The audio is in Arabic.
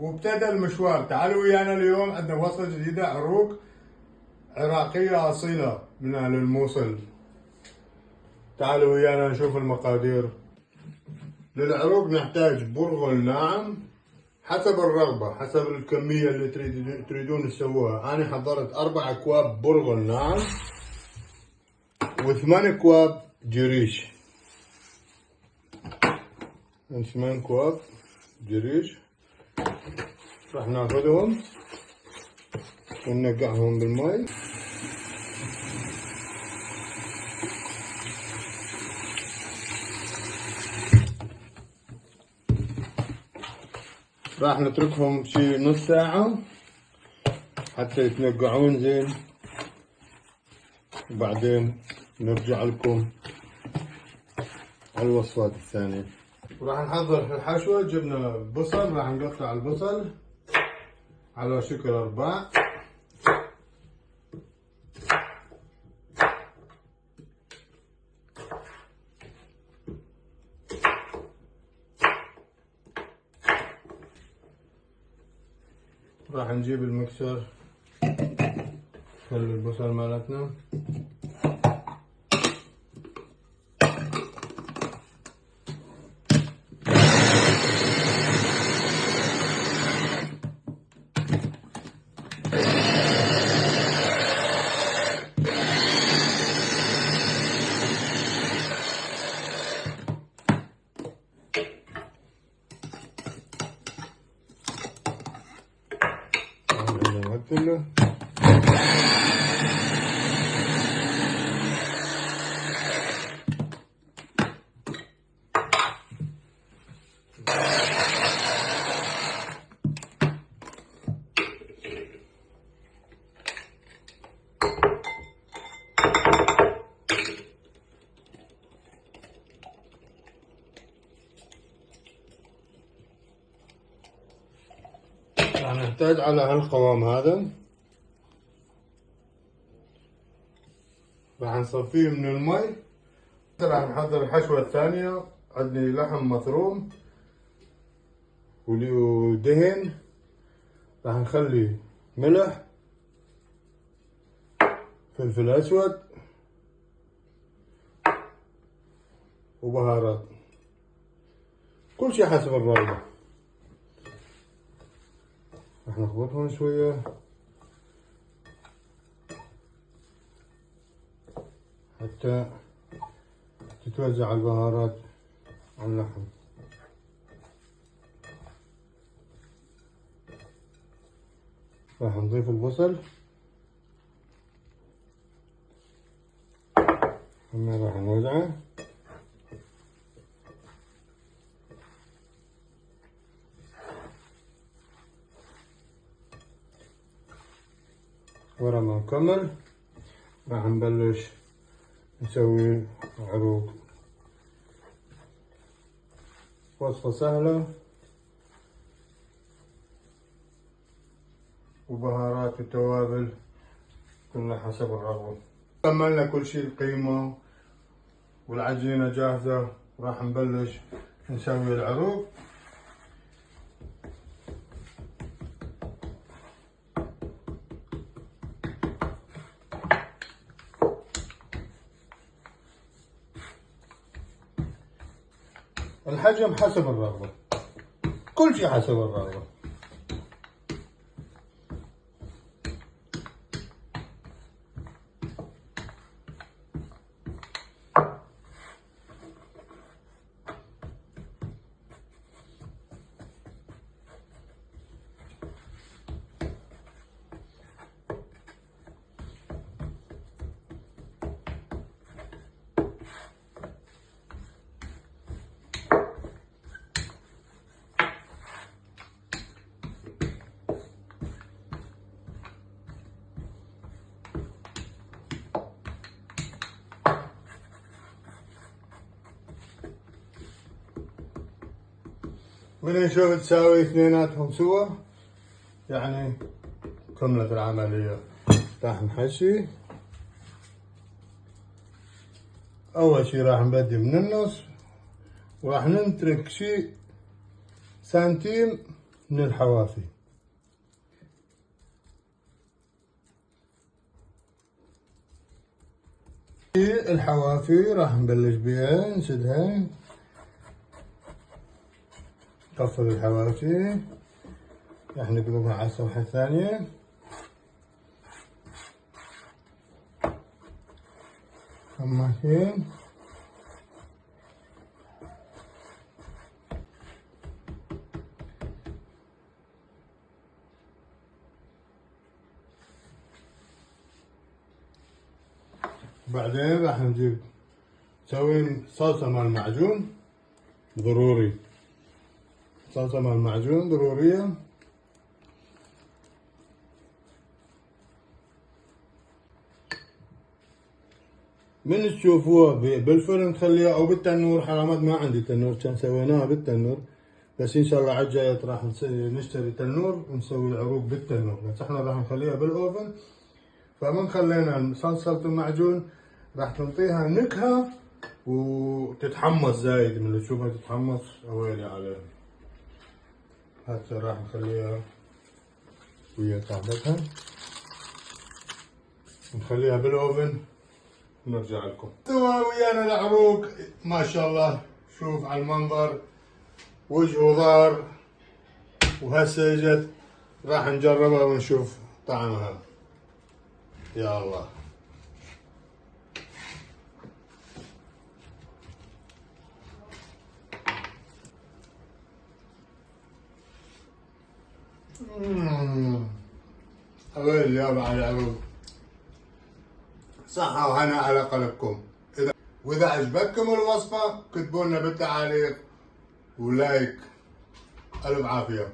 وابتدى المشوار. تعالوا ويانا اليوم، عندنا وصفة جديدة، عروق عراقية أصيلة من أهل الموصل. تعالوا ويانا نشوف المقادير. للعروق نحتاج برغل ناعم حسب الرغبة، حسب الكمية اللي تريدون تسووها. أنا حضرت 4 أكواب برغل ناعم و8 أكواب جريش. 8 أكواب جريش راح ناخذهم وننقعهم بالماء. راح نتركهم شي نص ساعة حتى يتنقعون زين، وبعدين نرجع لكم على الوصفات الثانية. وراح نحضر الحشوة. جبنا بصل، راح نقطع البصل على شكل أرباع. راح نجيب المكسر كل البصل مالتنا. كله راح نحتاج على هالقوام هذا. راح نصفيه من المي. راح نحضر الحشوة الثانية. عندي لحم مفروم ودهن. راح نخلي ملح، فلفل اسود، وبهارات، كل شيء حسب الرغبة. راح نخلطهم شوية حتى تتوزع البهارات على اللحم. راح نضيف البصل، ثم راح نوزعه. ورا ما نكمل راح نبلش نسوي عروق. وصفة سهلة وبهارات وتوابل كلها حسب الرغبة. كملنا كل شيء، القيمة والعجينة جاهزة. راح نبلش نسوي العروق. الحجم حسب الرغبة، كل شيء حسب الرغبة. من نشوف تساوي اثنيناتهم سوا، يعني كملت العملية. راح نحشي. أول شي راح نبدي من النص، وراح نترك شي سنتيم من الحوافي. الحوافي راح نبلش بيها، نسدها، نقفل الحوافي، راح نقلبها على الصفحة الثانية. خماكين، بعدين راح نجيب نسوي صلصة مال معجون، ضروري صلصة مال معجون ضرورية. من تشوفوها بالفرن تخليها او بالتنور، حرامات ما عندي تنور، كان سويناها بالتنور، بس ان شاء الله على الجاية راح نشتري تنور ونسوي العروق بالتنور، بس احنا راح نخليها بالاوفن. فمن خلينا صلصة المعجون راح تنطيها نكهة وتتحمص زايد، من اللي تشوفها تتحمص اويلي عليها. هسه راح نخليها ويا صاحبتها، نخليها بالاوفن ونرجع لكم. سوا ويانا العروق ما شاء الله، شوف على المنظر، وجه وظهر. وهسه اجت راح نجربها ونشوف طعمها. يا الله. أويل يابا على العروق، صحة وهنا على قلبكم. وإذا عجبتكم الوصفة كتبوا لنا بالتعاليق ولايك. ألف عافية.